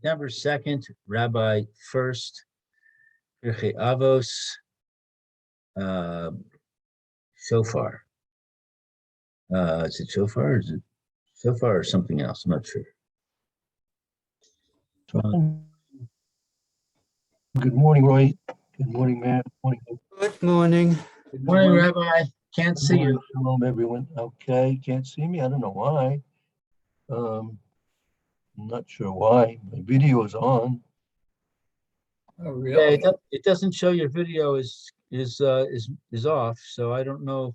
September 2nd, Rabbi Furst, Pierke Avos, shofar. Is it shofar or is it shofar or something else? I'm not sure. Good morning, Roy. Good morning, Matt. Good morning. Good morning, Rabbi. Can't see you. Shalom, everyone. Okay, can't see me. I don't know why. I'm not sure why. My video is on. Oh, really? Yeah, it doesn't show your video is off, so I don't know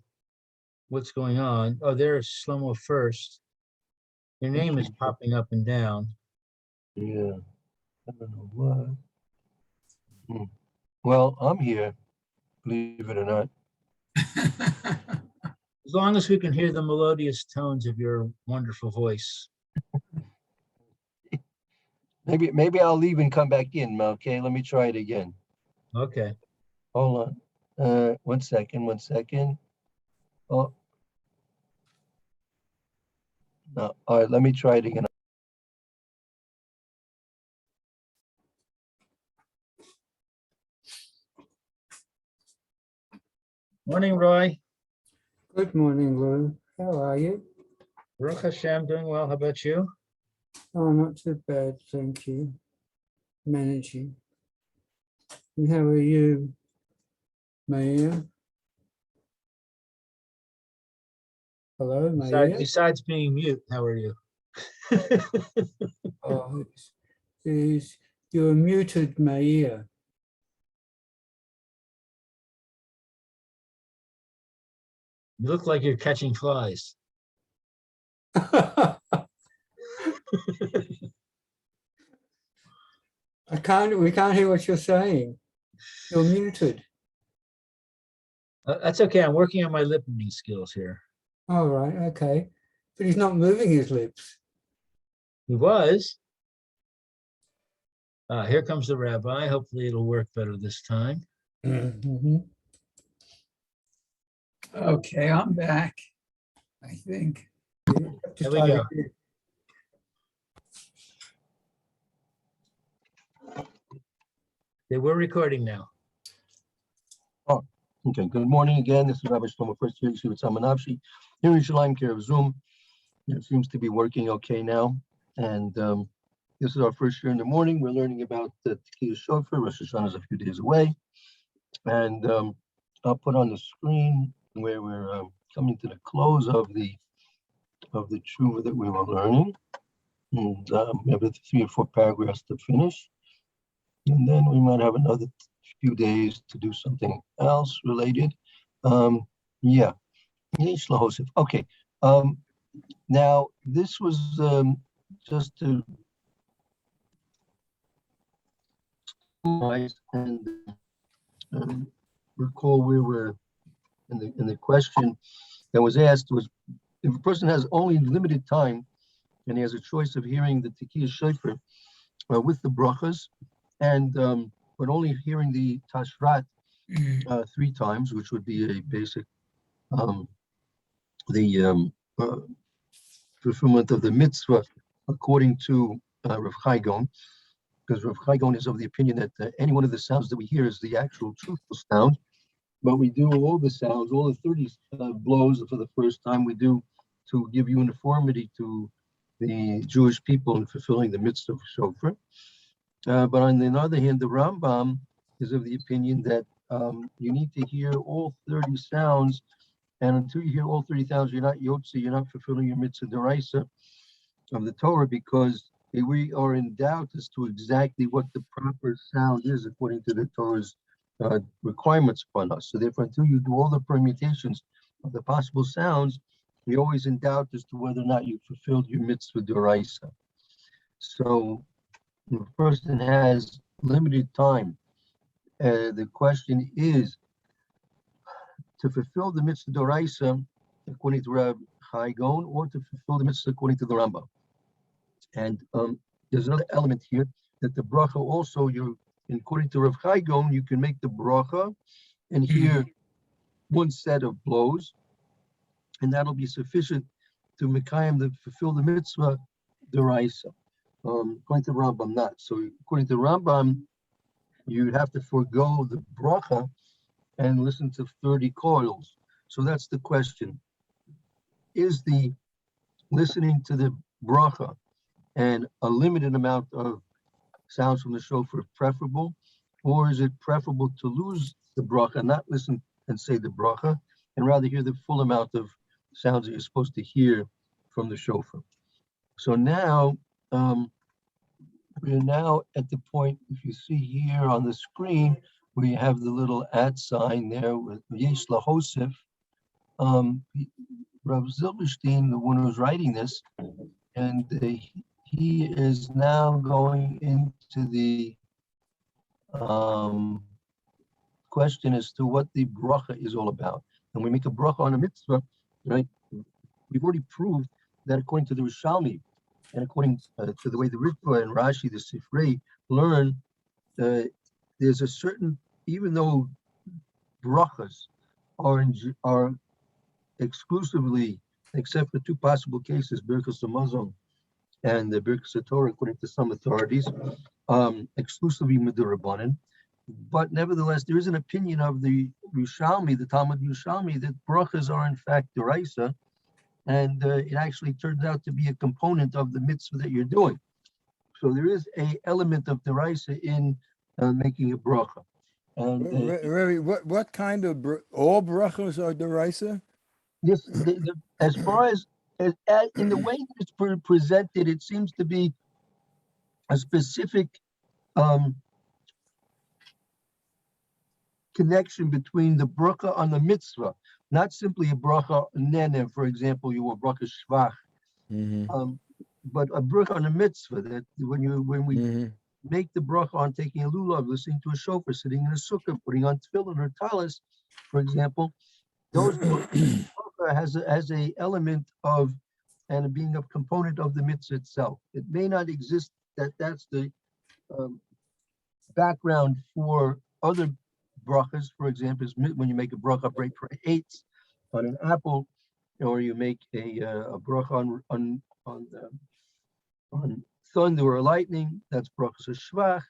what's going on. Oh, there's Shlomo First. Your name is popping up and down. Yeah, I don't know why. Well, I'm here, believe it or not. As long as we can hear the melodious tones of your wonderful voice. Maybe I'll leave and come back in. Okay, let me try it again. Okay. Hold on. One second. Oh. No. All right, let me try it again. Morning, Roy. Good morning, Lou. How are you? Baruch Hashem, doing well. How about you? Oh, not too bad, thank you. Managing. And how are you, Maya? Hello, Maya? Besides being mute, how are you? Oh, you're muted, Maya. You look like you're catching flies. We can't hear what you're saying. You're muted. That's okay. I'm working on my lip reading skills here. All right, okay. But he's not moving his lips. He was. Here comes the rabbi. Hopefully it'll work better this time. Mm-hmm. Okay, I'm back, I think. There we go. Okay, we're recording now. Oh, okay. Good morning again. This is Rabbi Shlomo Furst here, Yeshivat Samanavshi, here in Yerushalayim, care of Zoom. It seems to be working okay now. And this is our first year in the morning. We're learning about the Tekiah Shofar. Rosh Hashanah is a few days away. And I'll put on the screen where we're coming to the close of the tshuva that we were learning. And we have 3 or 4 paragraphs to finish. And then we might have another few days to do something else related. Yeah. Okay. Now, this was just to summarize and recall where we're in the question that was asked was, if a person has only limited time and he has a choice of hearing the Tekiah Shofar with the brachas, and but only hearing the Tashrat 3 times, which would be a basic fulfillment of the mitzvah according to Rav Chai Gaon, because Rav Chai Gaon is of the opinion that any one of the sounds that we hear is the actual truthful sound, but we do all the sounds, all the 30 blows for the first time, we do to give uniformity to the Jewish people in fulfilling the mitzvah of shofar. But on the other hand, the Rambam is of the opinion that you need to hear all 30 sounds, and until you hear all 30 sounds, you're not yotze, you're not fulfilling your mitzvah deraisa of the Torah, because we are in doubt as to exactly what the proper sound is according to the Torah's requirements upon us. So therefore, until you do all the permutations of the possible sounds, you're always in doubt as to whether or not you fulfilled your mitzvah deraisa. So if a person has limited time, the question is to fulfill the mitzvah d'oraisa according to Rav Chai Gaon, or to fulfill the mitzvah according to the Rambam. And there's another element here that the bracha also, according to Rav Chai Gaon, you can make the bracha and hear one set of blows, and that'll be sufficient to fulfill the mitzvah d'oraisa. According to Rambam, not. So according to Rambam, you'd have to forego the bracha and listen to 30 coils. So that's the question. Is the listening to the bracha and a limited amount of sounds from the shofar preferable, or is it preferable to lose the bracha, not listen and say the bracha, and rather hear the full amount of sounds that you're supposed to hear from the shofar? So now, we're now at the point, if you see here on the screen, where you have the little @ sign there with Yesh Lahosef. Rav Zilberstein, the one who's writing this, and he is now going into the question as to what the bracha is all about. And we make a bracha on a mitzvah, right? We've already proved that according to the Rishalmi, and according to the way the Ritva and Rashi, the Sifrei, learn, there's a certain, even though brachas are exclusively, except for two possible cases, Birkas Hamazon and the Birkas Torah, according to some authorities, exclusively Midurabanan. But nevertheless, there is an opinion of the Rishalmi, the Talmud Rishalmi, that brachas are in fact deraisa, and it actually turns out to be a component of the mitzvah that you're doing. So there is an element of deraisa in making a bracha. And Really, what kind of all brachos are deraisa? this, as far as in the way that it's presented, it seems to be a specific connection between the bracha on the mitzvah, not simply a bracha nene, for example, you were bracha shvach, but a bracha on a mitzvah, that when we make the bracha on taking a lulav, listening to a shofar, sitting in a sukkah, putting on tefillin or talis, for example, those bracha has a element of and being a component of the mitzvah itself. It may not exist that's the background for other brachas. For example, is when you make a bracha break for 8 on an apple, or you make a bracha on thunder or lightning, that's brachas shvach.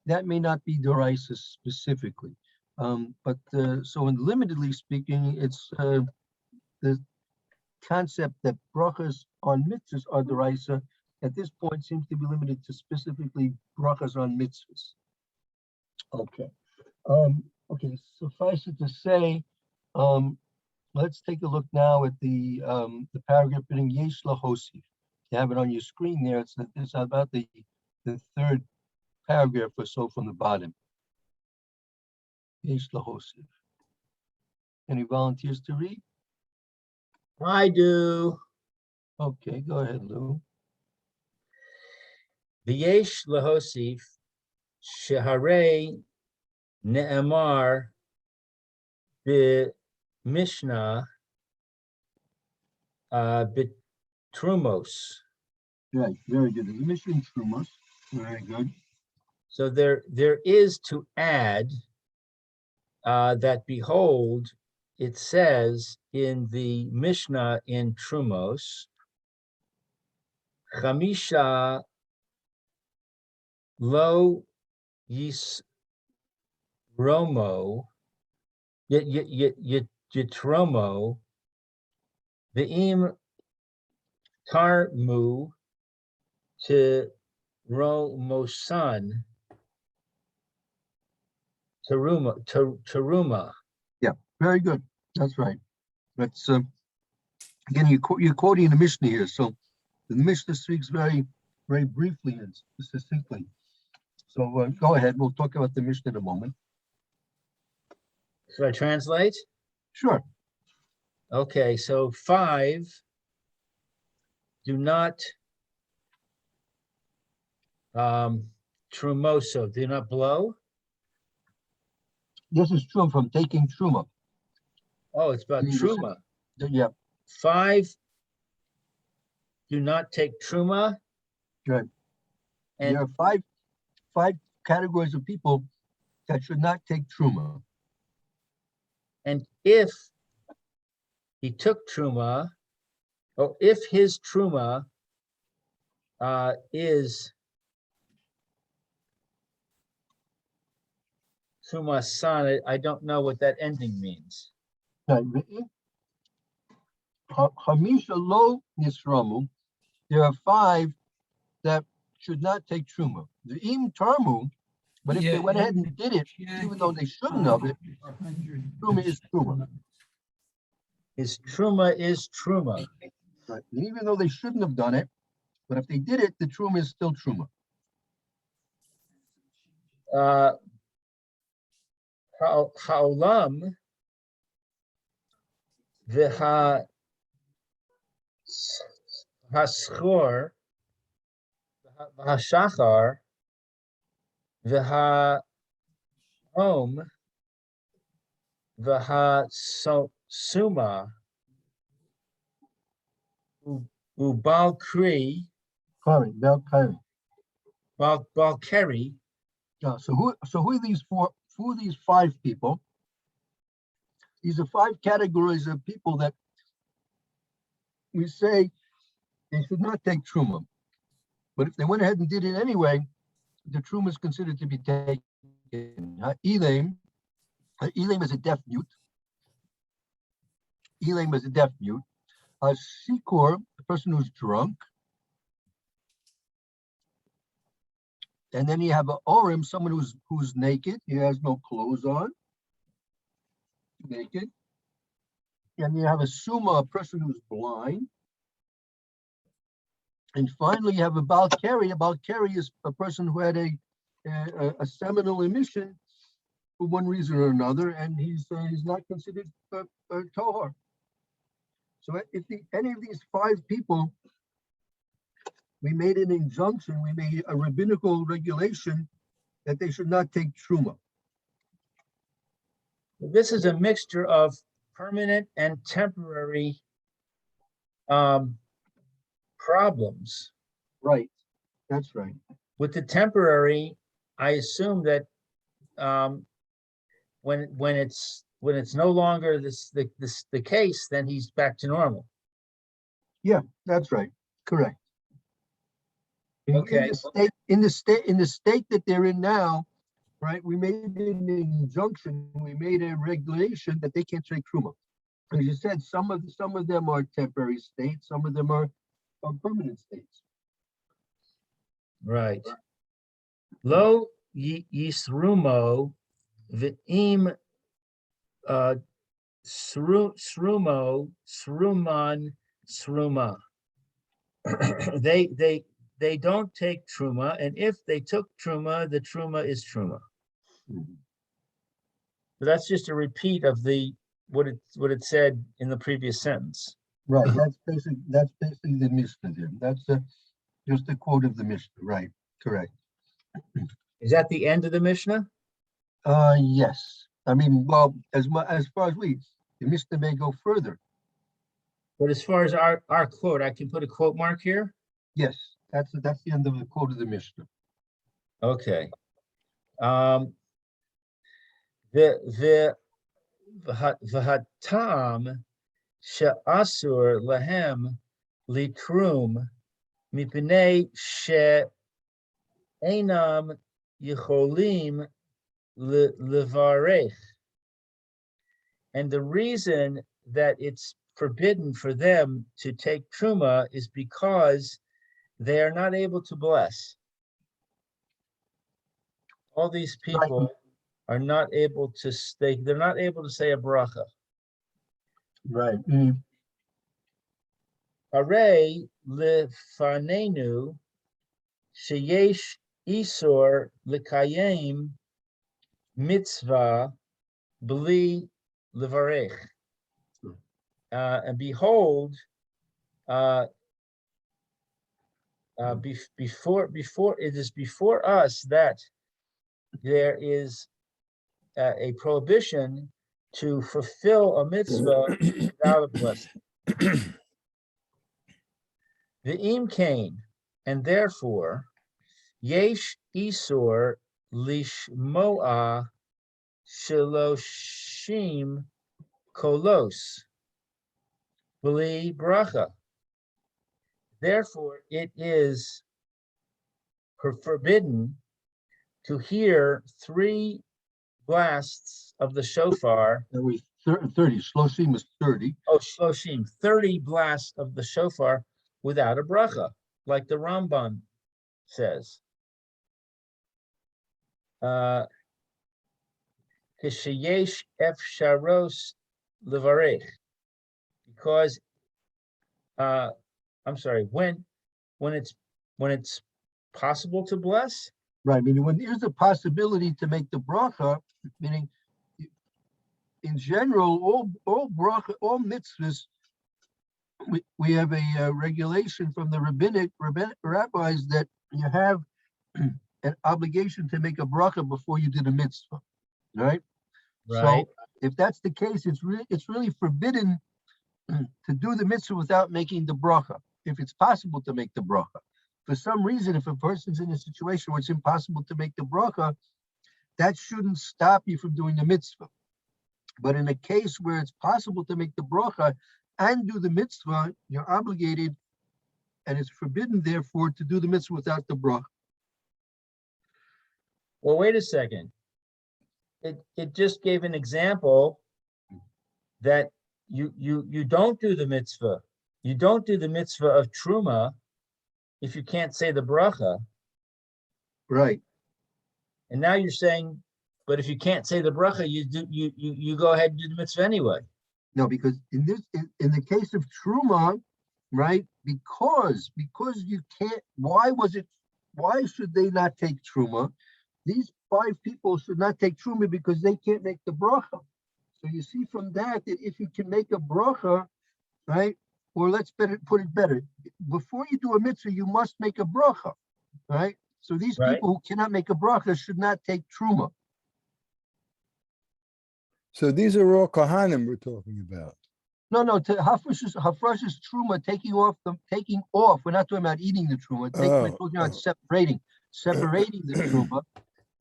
That may not be deraisa specifically, but so in limitedly speaking, it's the concept that brachas on mitzvahs are deraisa at this point seems to be limited to specifically brachas on mitzvahs. Okay. Okay, suffice it to say, let's take a look now at the paragraph in Yesh Lahosif. You have it on your screen there. It's about the third paragraph or so from the bottom. Yesh Lahosif. Any volunteers to read? I do. Okay, go ahead, Lou. V'yesh lahosif sheharei ne'emar b'mishnah b'trumos. Right, very good. The Mishnah Trumos, very good. So there is to add that behold, it says in the Mishnah in Trumos, Chamisha lo yis romo yitromo ve'im tarmu to romosan teruma. Yeah, very good. That's right. That's again, you're quoting the Mishnah here, so the Mishnah speaks very, very briefly and succinctly. So go ahead. We'll talk about the Mishnah in a moment. Should I translate? Sure. Okay, so 5, do not trumoso, do not blow. This is true from taking truma. Oh, it's about truma. Yeah. 5, do not take truma. Right. And There are five categories of people that should not take truma. and if he took truma, or if his truma is Trumasan, I don't know what that ending means. Right, Hamisha lo nisramu. There are 5 that should not take truma. The im tarmu, but if they Yeah, went ahead in and did it, even though they shouldn't have it, 100. truma is truma. Is truma. Right. And even though they shouldn't have done it, but if they did it, the truma is still truma. Haolam v'ha haschor v'hashachar v'ha om v'ha suma ubal kri Kari, Bel Kari. bal keri. So who are these 4? Who are these 5 people? These are 5 categories of people that we say they should not take truma. But if they went ahead and did it anyway, the truma is considered to be taken. Elam is a deaf mute. Elam is a deaf mute. Sikor, the person who's drunk. And then you have a Orim, someone who's naked. He has no clothes on. Naked. And you have a Suma, a person who's blind. And finally, you have a Balkari. A Balkari is a person who had a seminal emission for one reason or another, and he's not considered a Tohar. So if any of these 5 people, we made an injunction, we made a rabbinical regulation that they should not take truma. This is a mixture of permanent and temporary problems. Right, that's right. With the temporary, I assume that when it's no longer the case, then he's back to normal. Yeah, that's right. Correct. Okay. In the state that they're in now, right? We made an injunction, we made a regulation that they can't take truma. As you said, some of them are temporary states, some of them are permanent states. Right. Lo yisrumo v'im srumo sruman sruma. They don't take truma, and if they took truma, the truma is truma. So that's just a repeat of what it said in the previous sentence. Right. That's basically the Mishnah there. That's just a quote of the Mishnah. Right. Correct. Is that the end of the Mishnah? Yes. I mean, well, as far as the Mishnah may go further. But as far as our quote, I can put a quote mark here. Yes, that's the end of the quote of the Mishnah. Okay. The v'hatam she'asur lahem litrum mipnei she'enam yicholim levarech. And the reason that it's forbidden for them to take truma is because they are not able to bless. All these people are not able to stay, they're not able to say a bracha. Right. Arei lefanenu sheyesh isor lekayem mitzvah bli levarech. And behold, before it is before us that there is a prohibition to fulfill a mitzvah without a blessing. The im kain, and therefore, yesh isor lishmoa shiloshim kolos bli bracha. Therefore, it is forbidden to hear 3 blasts of the shofar. That was 30. Shloshim was 30. Oh, shloshim, 30 blasts of the shofar without a bracha, like the Rambam says. Kisheyesh efsharos levarech, because I'm sorry, when it's possible to bless. Right, meaning when there's a possibility to make the bracha, meaning in general, all bracha, all mitzvahs, we have a regulation from the rabbinic rabbis that you have an obligation to make a bracha before you do the mitzvah, right? Right. So if that's the case, it's really forbidden to do the mitzvah without making the bracha, if it's possible to make the bracha. For some reason, if a person's in a situation where it's impossible to make the bracha, that shouldn't stop you from doing the mitzvah. But in a case where it's possible to make the bracha and do the mitzvah, you're obligated, and it's forbidden, therefore, to do the mitzvah without the bracha. Well, wait a second. It just gave an example that you don't do the mitzvah. You don't do the mitzvah of truma if you can't say the bracha. Right. And now you're saying, but if you can't say the bracha, you go ahead and do the mitzvah anyway. No, because in the case of truma, right? Because you can't. Why should they not take truma? These 5 people should not take truma because they can't make the bracha. So you see from that if you can make a bracha, right? Or let's put it better. Before you do a mitzvah, you must make a bracha, right? So these Right. people who cannot make a bracha should not take truma. So these are all Kohanim we're talking about. No, hafresh is truma, taking off. We're not talking about eating the truma. We're talking about separating the truma,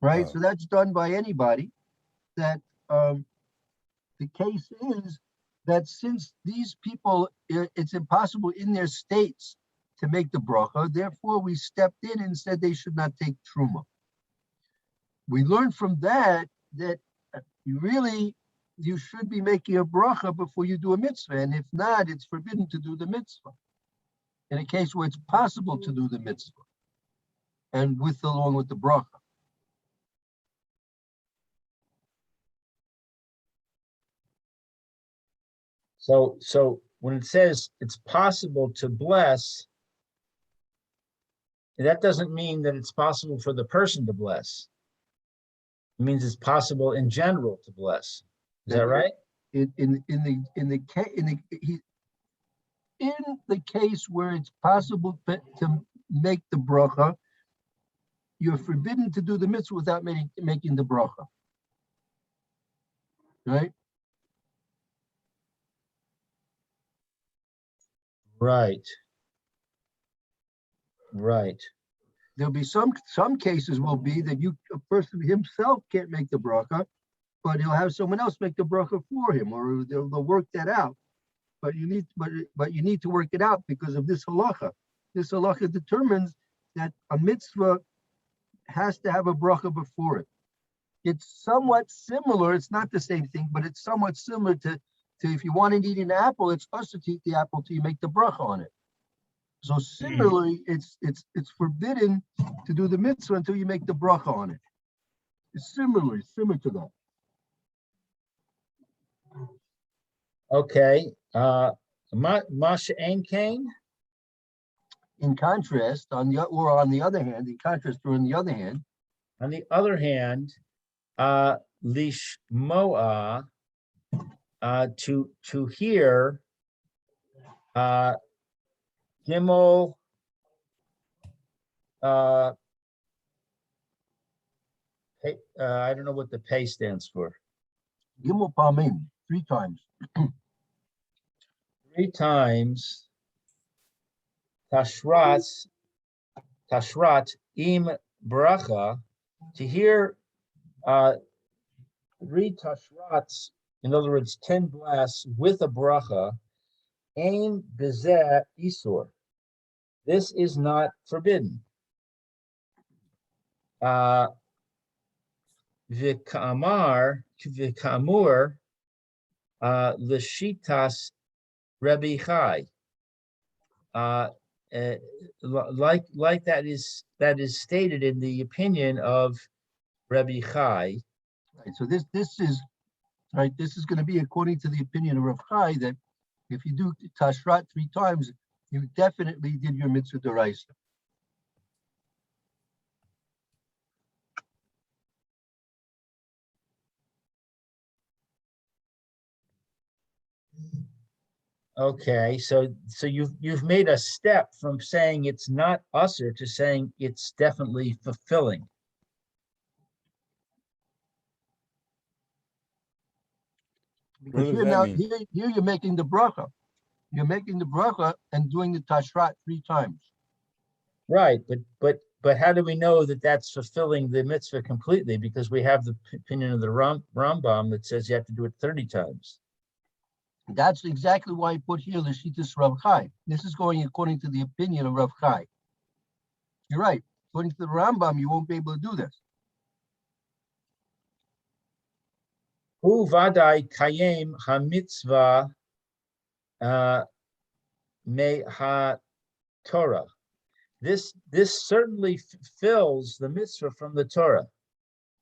right? Oh. So that's done by anybody. That the case is that since these people, it's impossible in their states to make the bracha, therefore we stepped in and said they should not take truma. We learned from that you should be making a bracha before you do a mitzvah, and if not, it's forbidden to do the mitzvah. In a case where it's possible to do the mitzvah, and along with the bracha. So when it says it's possible to bless, that doesn't mean that it's possible for the person to bless. It means it's possible in general to bless. Is that right? In the case where it's possible to make the bracha, you're forbidden to do the mitzvah without making the bracha. Right? Right. There'll be some cases will be that a person himself can't make the bracha, but he'll have someone else make the bracha for him, or they'll work that out. But you need to work it out because of this halacha. This halacha determines that a mitzvah has to have a bracha before it. It's somewhat similar. It's not the same thing, but it's somewhat similar to if you want to eat an apple, it's also to eat the apple till you make the bracha on it. So similarly, it's forbidden to do the mitzvah until you make the bracha on it. It's similar to that. Okay. Masha Ein Kain. In contrast, on the other hand, lishmoa, to hear, Gimel, I don't know what the pay stands for. Gimel Pamim, 3 times. 3 times. Tashrat im bracha, to hear 3 tashrats, in other words, 10 blasts with a bracha, ein bezeh isur. This is not forbidden. v'kamur l'shitas Rabbi Chai. Like that is stated in the opinion of Rabbi Chai. Right, so this is right. This is going to be according to the opinion of Rav Chai that if you do tashrat 3 times, you definitely did your mitzvah d'oraisa. Okay, so you've made a step from saying it's not usher to saying it's definitely fulfilling. Because does here that now, mean? here you're making the bracha. You're making the bracha and doing the tashrat 3 times. Right, but how do we know that that's fulfilling the mitzvah completely? Because we have the opinion of the Rambam that says you have to do it 30 times. That's exactly why I put here the Shittas Rav Chai. This is going according to the opinion of Rav Chai. You're right. According to the Rambam, you won't be able to do this. Hu vadai kayem ha-mitzvah me ha-Torah. This certainly fulfills the mitzvah from the Torah.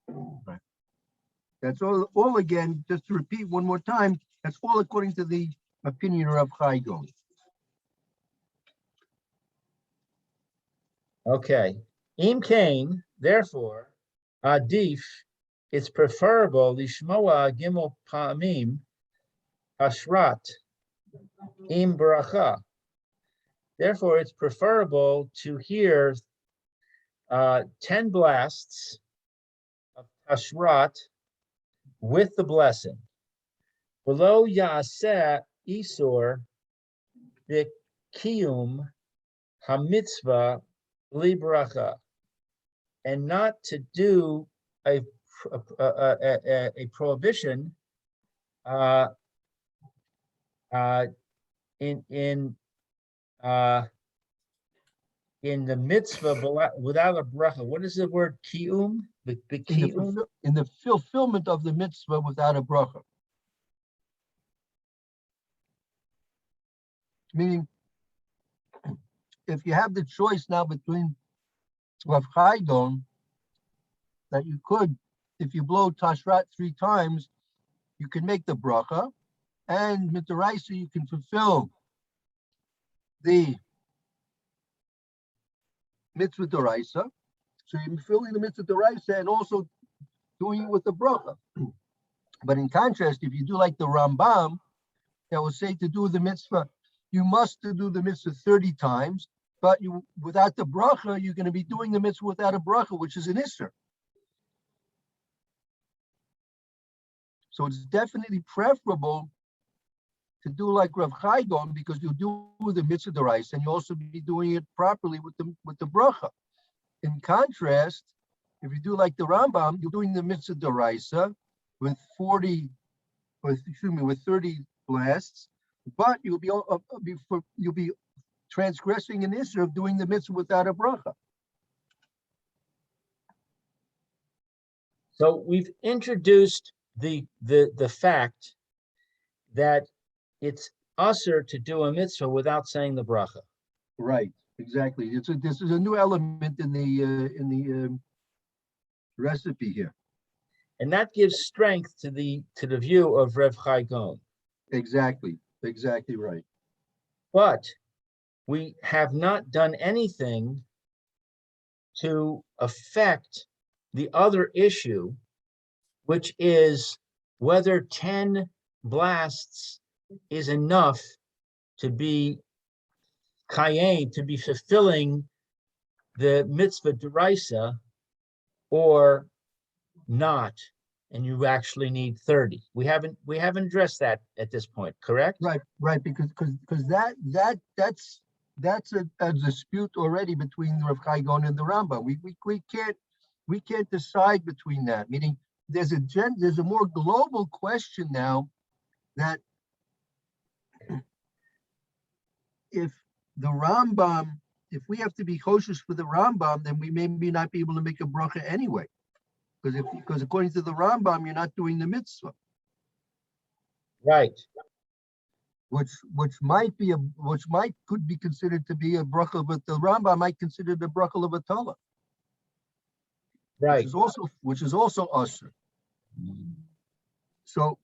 Right. That's all again, just to repeat one more time, that's all according to the opinion of Rav Chai Gon. Okay. Im kain, therefore, adif, it's preferable lishmoa gimel pa'amim hashrat im bracha. Therefore, it's preferable to hear 10 blasts of hashrat with the blessing. Below yaseh isor the kiyum hamitzvah li bracha, and not to do a prohibition in the mitzvah without a bracha. What is the word kiyum? The kiyum? In the fulfillment of the mitzvah without a bracha. Meaning, if you have the choice now between Rav Chai Gon, that you could, if you blow tashrat 3 times, you can make the bracha, and mitaraisa you can fulfill the mitzvah d'oraisa. So you're fulfilling the mitzvah d'oraisa and also doing it with the bracha. But in contrast, if you do like the Rambam, that will say to do the mitzvah, you must do the mitzvah 30 times, but you without the bracha, you're going to be doing the mitzvah without a bracha, which is an isser. So it's definitely preferable to do like Rav Chai Gon, because you do the mitzvah d'oraisa and you also be doing it properly with the bracha. In contrast, if you do like the Rambam, you're doing the mitzvah d'oraisa with 30 blasts, but you'll be transgressing an issue of doing the mitzvah without a bracha. So we've introduced the fact that it's usher to do a mitzvah without saying the bracha. Right, exactly. This is a new element in the recipe here. And that gives strength to the view of Rev Chai Gon. Exactly right. But we have not done anything to affect the other issue, which is whether 10 blasts is enough to be kayem, to be fulfilling the mitzvah d'oraisa, or not, and you actually need 30. We haven't addressed that at this point, correct? Right, because that's a dispute already between Rav Chai Gon and the Rambam. We can't decide between that. Meaning there's a more global question now, that if we have to be kosher for the Rambam, then we may not be able to make a bracha anyway. Because according to the Rambam, you're not doing the mitzvah, Right. which could be considered to be a bracha, but the Rambam might consider the bracha of a Torah, Right. which is also usher. So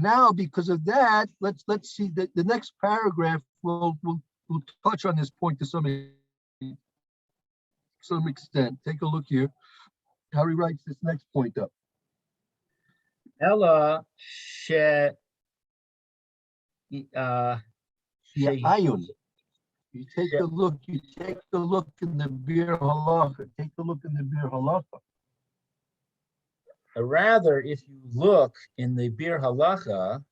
now because of that, let's see the next paragraph. We'll touch on this point to some extent. Take a look here. How he writes this next point up. Ella she Yeah, ayun. You take a look in the Bir Halacha. Take a look in the Bir Halacha. rather, if you look in the Bir Halacha,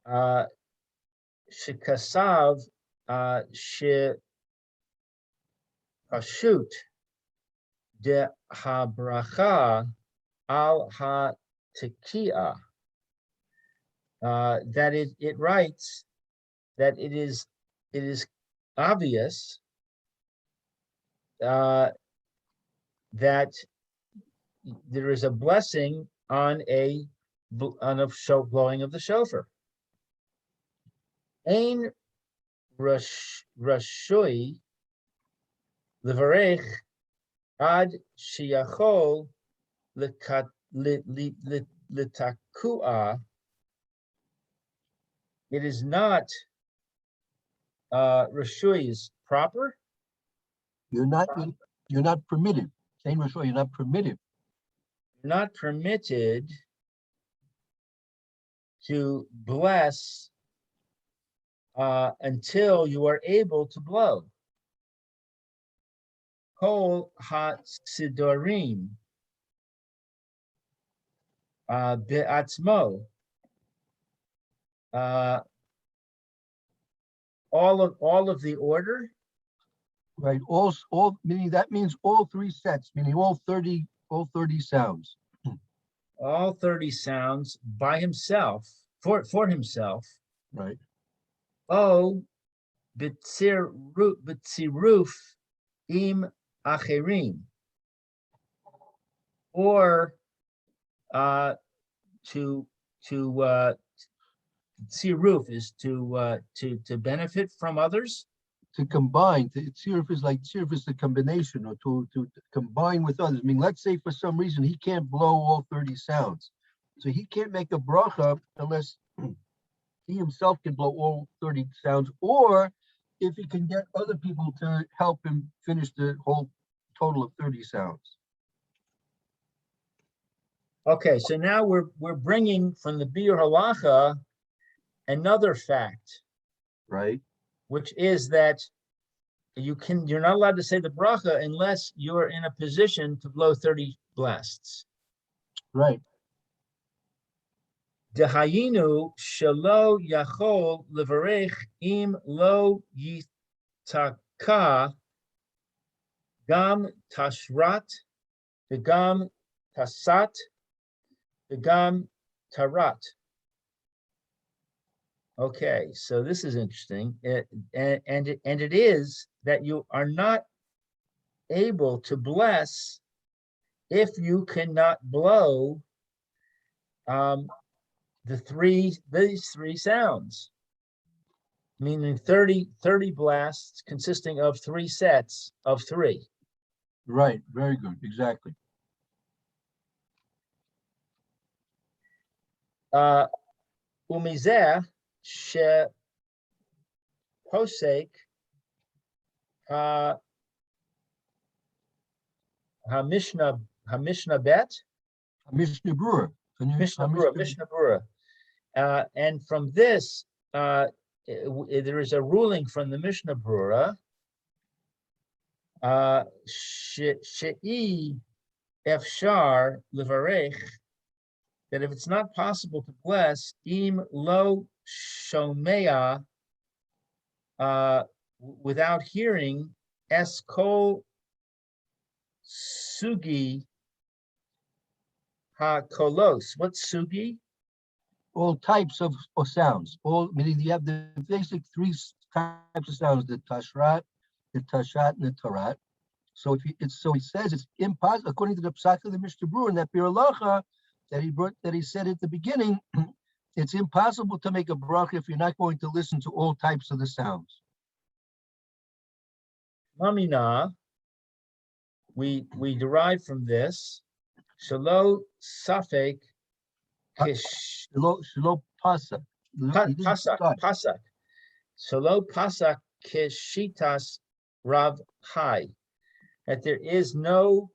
shekasav she pashut de habracha al ha tekia. That it writes that it is obvious that there is a blessing on a blowing of the shofar. Ein rashui levarech ad sheyachol letakua. It is not rashui is proper. You're not permitted. Saying Rosh, you're not permitted. Not permitted to bless until you are able to blow. Kol ha-sidorim be'atzmo. All of the order. Right. All meaning that means all three sets, meaning all 30 sounds. All 30 sounds by himself, for himself. Right. Oh, b'tziruf im acherim. Or to tziruf is to benefit from others. To combine, tziruf is the combination, or to combine with others. I mean, let's say for some reason he can't blow all 30 sounds. So he can't make a bracha unless he himself can blow all 30 sounds, or if he can get other people to help him finish the whole total of 30 sounds. Okay, so now we're bringing from the Bir Halacha another fact, Right. which is that you're not allowed to say the bracha unless you're in a position to blow 30 blasts. Right. Dehayinu shelo yachol levarech im lo yitaka gam tashrat v'gam tasat v'gam tarat. Okay, so this is interesting, and it is that you are not able to bless if you cannot blow these three sounds, meaning 30 blasts consisting of 3 sets of 3. Right. Very good. Exactly. Umizeh she posek ha-mishnah bet. Mishnah Brewer. Mishnah Berurah. And from this, there is a ruling from the Mishnah Berurah, she'i efshar levarech, that if it's not possible to bless, im lo shomea, without hearing, es kol sugi ha kolos. What's sugi? All types of sounds. All meaning you have the basic 3 types of sounds: the tashrat, the tashat, and the tarat. So if so he says it's impossible according to the psak of the Mishnah Berurah and that Bir Halacha that he said at the beginning. It's impossible to make a bracha if you're not going to listen to all types of the sounds. Mamina, we derive from this, shelo safek kish Shelo pasak. pasak. Shelo pasak kishitas Rav Hai. That there is no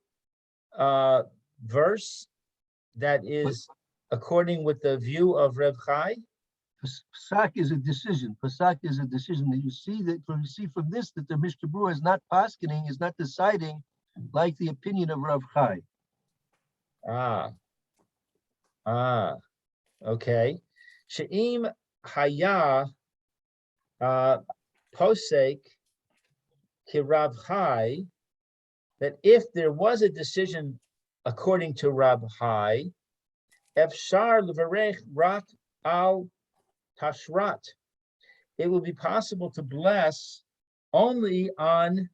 verse that is according with the view of Rav Hai. Pasak is a decision. Pasak is a decision that you see from this that the Mishnah Berurah is not paskening, is not deciding like the opinion of Rav Hai. Okay. She'im haya posek ki Rav Hai, that if there was a decision according to Rav Hai, efshar levarech rak al tashrat, it will be possible to bless only on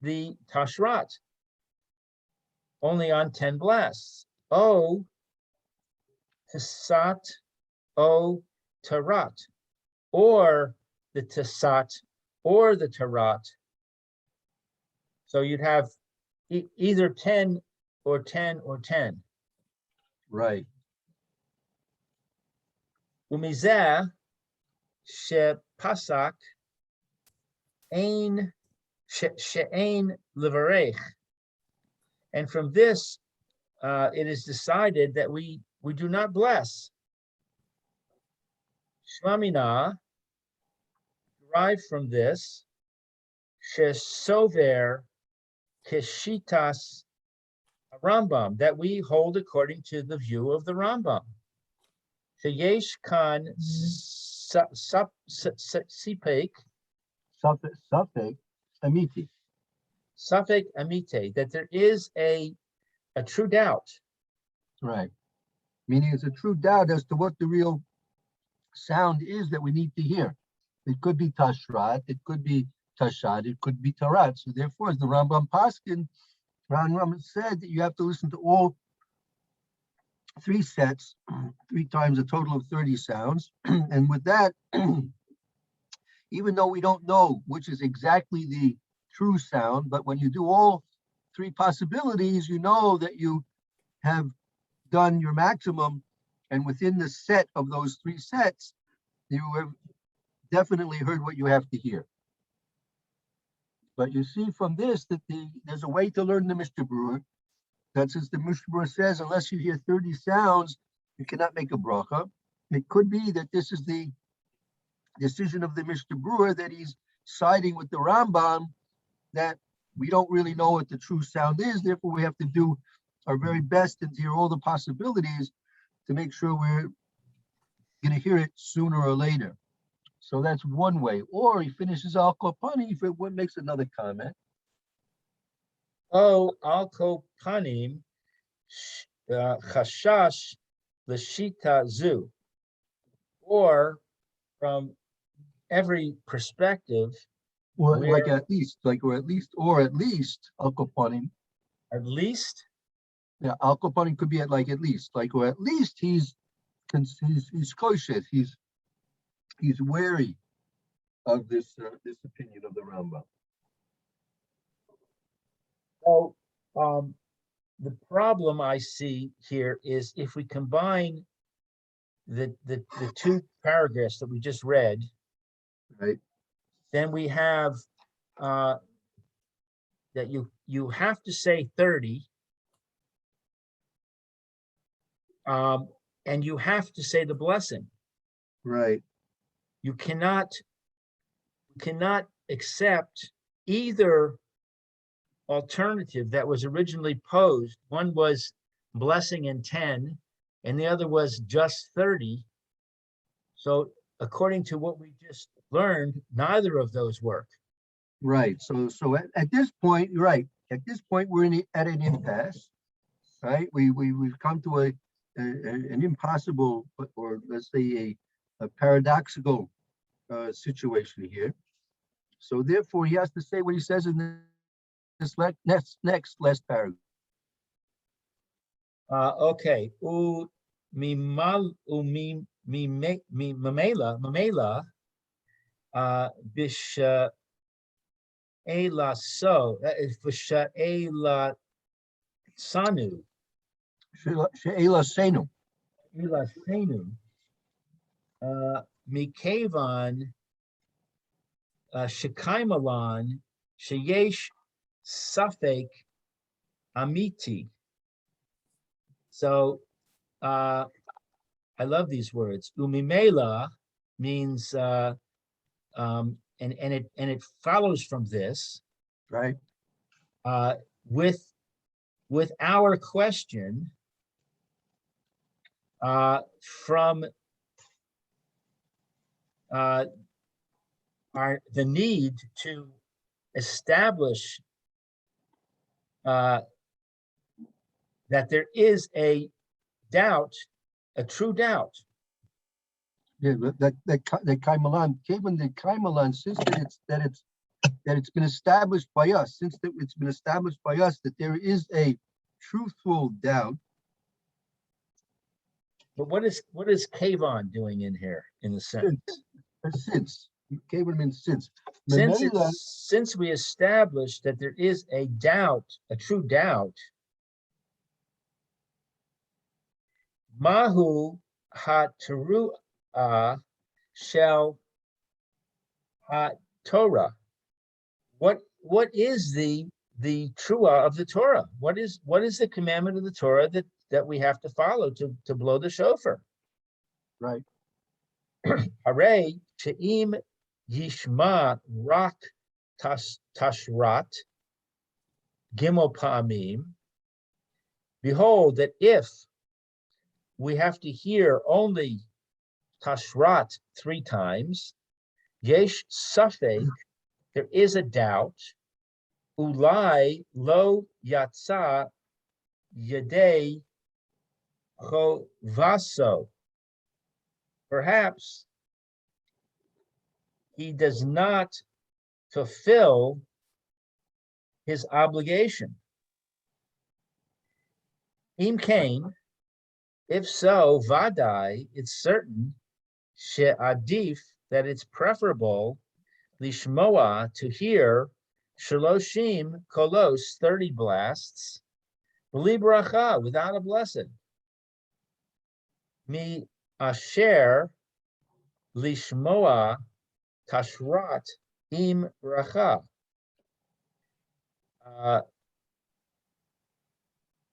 the tashrat, only on 10 blasts. O tesat, o tarat, or the tesat, or the tarat. So you'd have either 10 or 10 or 10. Right. Umizeh shepasak ein she'ein levarech. And from this, it is decided that we do not bless. Shlamina, derived from this, shesover kishitas Rambam, that we hold according to the view of the Rambam. Sheyesh kan sipek Safek amiti. safek amite, that there is a true doubt. Right. Meaning it's a true doubt as to what the real sound is that we need to hear. It could be tashrat, it could be tashad, it could be tarat. So therefore, as the Rambam Paskin, Rambam said that you have to listen to all 3 sets, 3 times a total of 30 sounds. And with that, even though we don't know which is exactly the true sound, but when you do all 3 possibilities, you know that you have done your maximum, and within the set of those 3 sets, you have definitely heard what you have to hear. But you see from this that there's a way to learn the Mishnah Berurah. That since the Mishnah Berurah says, unless you hear 30 sounds, you cannot make a bracha. It could be that this is the decision of the Mishnah Berurah, that he's siding with the Rambam, that we don't really know what the true sound is. Therefore, we have to do our very best and hear all the possibilities to make sure we're going to hear it sooner or later. So that's one way. Or he finishes al kopani if it makes another comment. Oh, al kopanim chashash l'shita zu, or from every perspective, Or like at least al kopani. At least. Yeah, al kopani could be at least, or at least he's kosher. He's wary of this opinion of the Rambam. So the problem I see here is if we combine the 2 paragraphs that we just read, Right. then we have that you have to say 30, and you have to say the blessing. Right. You cannot accept either alternative that was originally posed. One was blessing in 10, and the other was just 30. So according to what we just learned, neither of those work. Right. So at this point, you're right. At this point, we're at an impasse. Right. We've come to an impossible, or let's say a paradoxical situation here. So therefore, he has to say what he says in the last paragraph. Okay. Mamela, bish ela so, bish ela sanu, She'ela senu. ela senu, mikavan, shekaimalan, sheyesh safek amiti. So, I love these words. Umimela means, and it follows from this, Right. with our question, from the need to establish that there is a doubt, a true doubt. Yeah, but that Kaimalan, given the Kaimalan, since that it's been established by us, since that it's been established by us that there is a truthful doubt. But what is Kavon doing in here in the sentence? Since Kaiman means since. Since we established that there is a doubt, a true doubt, Mahu ha-teruah shel ha-Torah. What is the truah of the Torah? What is the commandment of the Torah that we have to follow to blow the shofar? Right. Hare she'im yishma rak tashrat gimel pa'amim. Behold, that if we have to hear only tashrat 3 times, yesh safek, there is a doubt, ulai lo yatsa yedei chovaso. Perhaps he does not fulfill his obligation. Im kain, if so, vadai, it's certain, she'adif, that it's preferable, lishmoa, to hear, shaloshim kolos, 30 blasts, b'li bracha, without a blessing, mi asher lishmoa tashrat im bracha,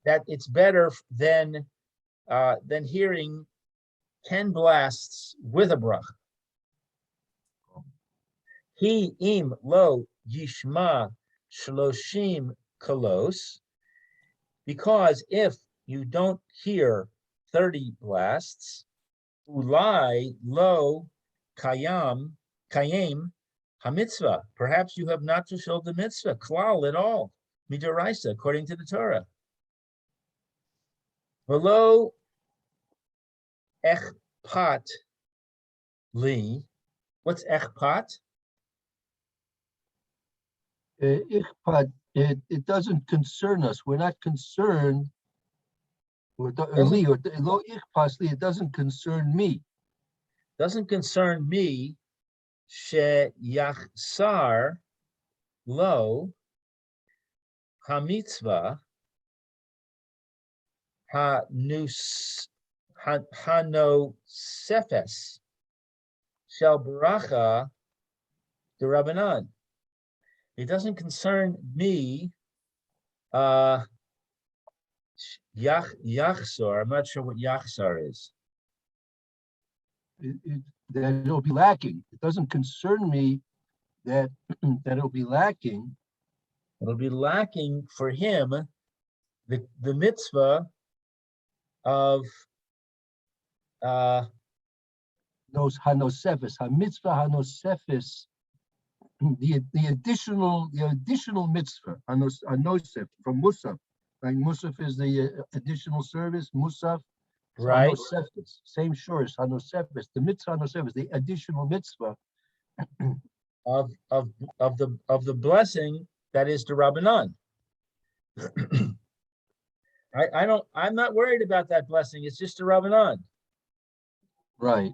that it's better than hearing 10 blasts with a bracha. He im lo yishma shloshim kolos, because if you don't hear 30 blasts, ulai lo kayam hamitzvah, perhaps you have not fulfilled the mitzvah klal at all, midoraisa, according to the Torah. Velo echpat li. What's echpat? It doesn't concern us. We're not concerned. It doesn't concern me. Doesn't concern me. She yachsar lo hamitzvah hanosefes shel baracha d'Rabbanan. It doesn't concern me. Yachsar. I'm not sure what yachsar is. That it'll be lacking. It doesn't concern me that it'll be lacking. It'll be lacking for him the mitzvah of those hanosefes, hamitzvah hanosefes, the additional mitzvah, hanosef, from musaf. Right? Musaf is the additional service, musaf. Right. Hanosefes, same shores, hanosefes, the mitzvah hanosefes, the additional mitzvah of the blessing that is the Rabbanan. I'm not worried about that blessing. It's just the Rabbanan. Right.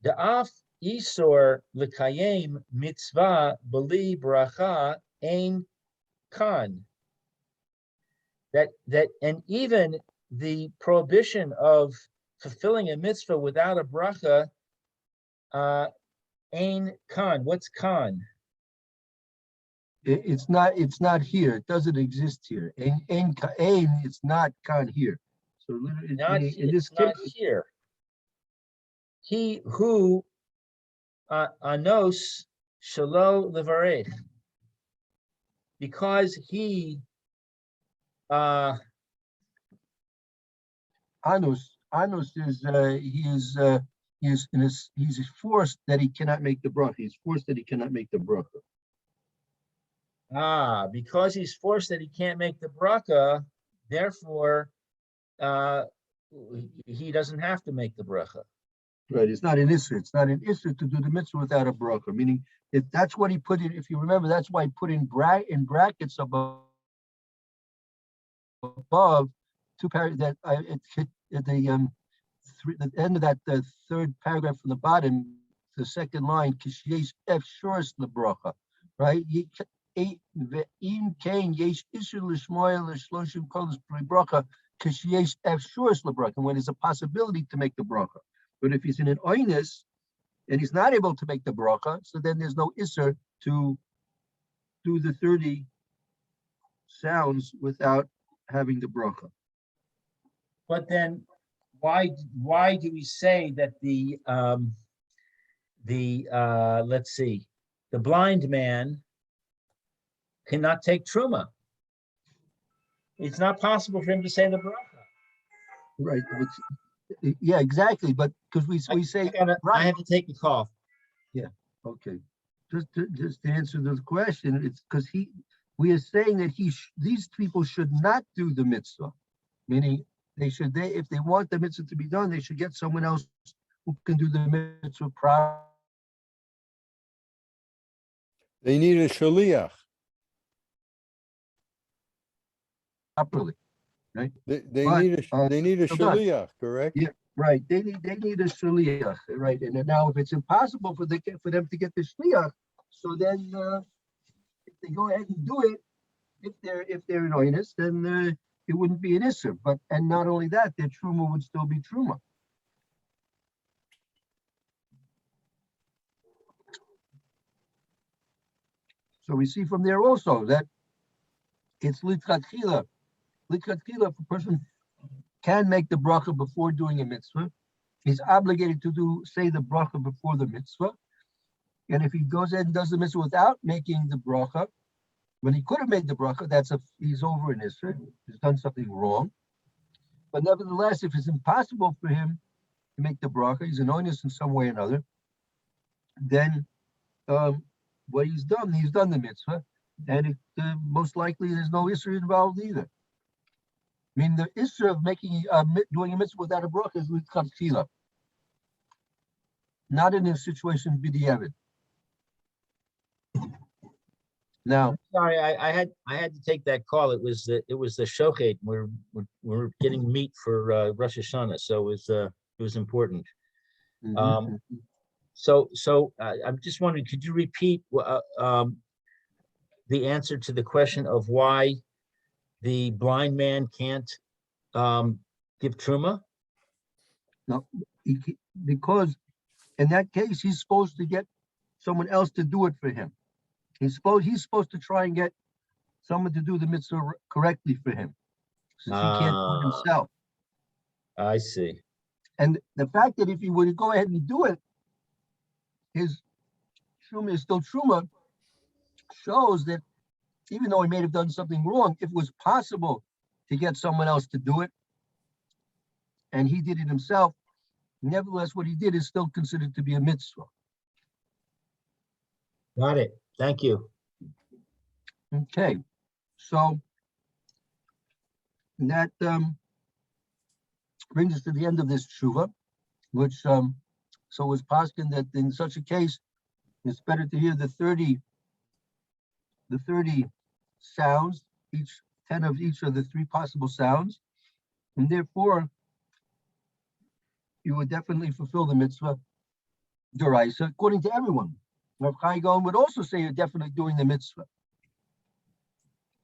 The af isor l'kayem mitzvah b'li bracha ein kan. That and even the prohibition of fulfilling a mitzvah without a bracha, ein kan. What's kan? It's not here. It doesn't exist here. It's not con here. So Not in this not case, here. He who anos shalo levarech, because he Anus is he's forced that he cannot make the bracha. He's forced that he cannot make the bracha. because he's forced that he can't make the bracha, therefore he doesn't have to make the bracha. Right. It's not an issur. It's not an issur to do the mitzvah without a bracha. Meaning, if that's what he put in. If you remember, that's why he put in brackets above two paragraphs. That at the end of that the third paragraph from the bottom, the second line, kishesh f shores the bracha, right? Im kain yesh issur l'shmoel l'shloshim kolos bracha kishesh f shores the bracha, when there's a possibility to make the bracha. But if he's in an oinus and he's not able to make the bracha, so then there's no issur to do the 30 sounds without having the bracha. But then why do we say that the let's see, the blind man cannot take truma? It's not possible for him to say the bracha. Right. Yeah, exactly. But because we say I have to take a call. okay. Just to answer the question, it's because we are saying that these people should not do the mitzvah, meaning if they want the mitzvah to be done, they should get someone else who can do the mitzvah They need a shaliach. properly. They But, need a hold on. shaliach, correct? Yeah, right. They need a shliach, right? And then now, if it's impossible for them to get the shliach, so then if they go ahead and do it, if they're in oinus, then it wouldn't be an issur. And not only that, their truma would still be truma. So we see from there also that it's litchatchila. Litchatchila, if a person can make the bracha before doing a mitzvah, he's obligated to say the bracha before the mitzvah. And if he goes ahead and does the mitzvah without making the bracha, when he could have made the bracha, he's over an issur. He's done something wrong. But nevertheless, if it's impossible for him to make the bracha, he's an onus in some way or another, then what he's done the mitzvah, and most likely there's no issur involved either. I mean, the issur of doing a mitzvah without a bracha is with katchila, not in a situation b'diavad. Now, Sorry, I had to take that call. It was the shochet. We're getting meat for Rosh Hashanah, so it was important. So I'm just wondering, could you repeat the answer to the question of why the blind man can't give truma? no, because in that case he's supposed to get someone else to do it for him. He's supposed to try and get someone to do the mitzvah correctly for him, since he can't do it himself. I see. And the fact that if he were to go ahead and do it, his truma is still truma, shows that even though he may have done something wrong, if it was possible to get someone else to do it, and he did it himself, nevertheless, what he did is still considered to be a mitzvah. Got it. Thank you. Okay, so that brings us to the end of this tshuva, which so was poskin that in such a case, it's better to hear the 30 the 30 sounds, 10 of each of the 3 possible sounds, and therefore you would definitely fulfill the mitzvah d'oraisa according to everyone. Rav Chaim Gaon would also say you're definitely doing the mitzvah.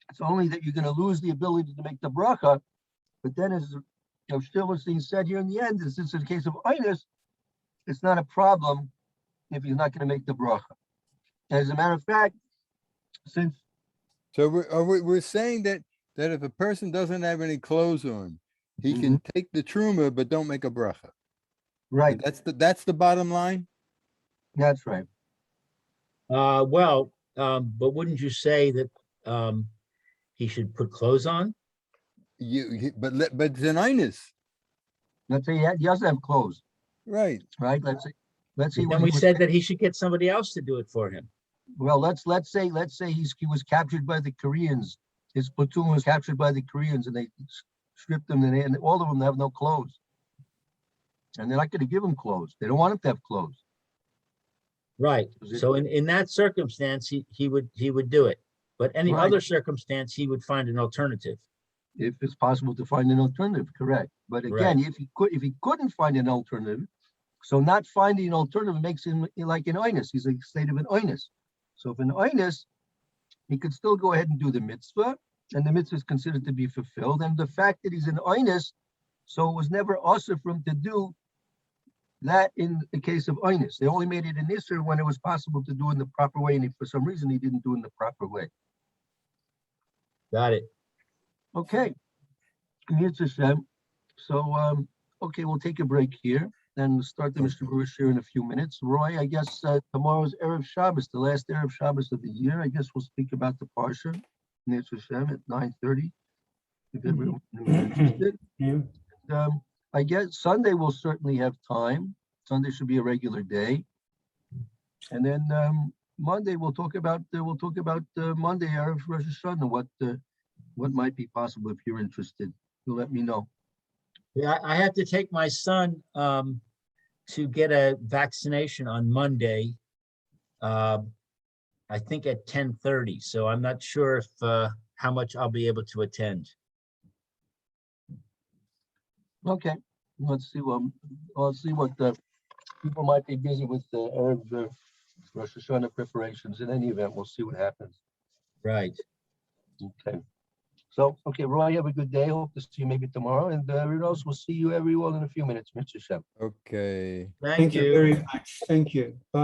It's only that you're going to lose the ability to make the bracha, but then as Shtillerstein said here in the end, since in the case of Einus, it's not a problem if he's not going to make the bracha. As a matter of fact, since So we're saying that if a person doesn't have any clothes on, he can take the truma but don't make a bracha. right, That's the bottom line. that's right. Well, but wouldn't you say that he should put clothes on? But it's an inus, Let's say he doesn't have clothes, right? right? Let's say Then when we he was, said that he should get somebody else to do it for him. well, let's say he was captured by the Koreans. His platoon was captured by the Koreans, and they stripped him, and all of them have no clothes, and they're not going to give him clothes. They don't want him to have clothes. Right. So in that circumstance, he would do it. But any Right. other circumstance, he would find an alternative. If it's possible to find an alternative, correct. But again, if he couldn't find an alternative, so not finding an alternative makes him like an oinus. He's a state of an oinus. So if an oinus, he could still go ahead and do the mitzvah, and the mitzvah is considered to be fulfilled. And the fact that he's an oinus, so it was never also for him to do that in the case of oinus. They only made it an issur when it was possible to do it in the proper way, and for some reason he didn't do it in the proper way. Got it. Okay. Mitzvah Shem. So, okay, we'll take a break here and start the Mr. Baruch here in a few minutes. Roy, I guess tomorrow's Erev Shabbos, the last Erev Shabbos of the year. I guess we'll speak about the Parsha, Mitzvah Shem, at 9:30, if everyone is interested. Yeah. I guess Sunday we'll certainly have time. Sunday should be a regular day. And then Monday we'll talk about Monday Erev Rosh Hashanah, what might be possible if you're interested. You'll let me know. Yeah, I have to take my son to get a vaccination on Monday. I think at 10:30. So I'm not sure if how much I'll be able to attend. Okay, let's see what the people might be busy with the Erev Rosh Hashanah preparations. In any event, we'll see what happens. Right. Okay. So, okay, Roy, have a good day. Hope to see you maybe tomorrow. And everyone else, we'll see you everyone in a few minutes. Mr. Shem. Okay. Thank Thank you you. very much. Thank you. Bye.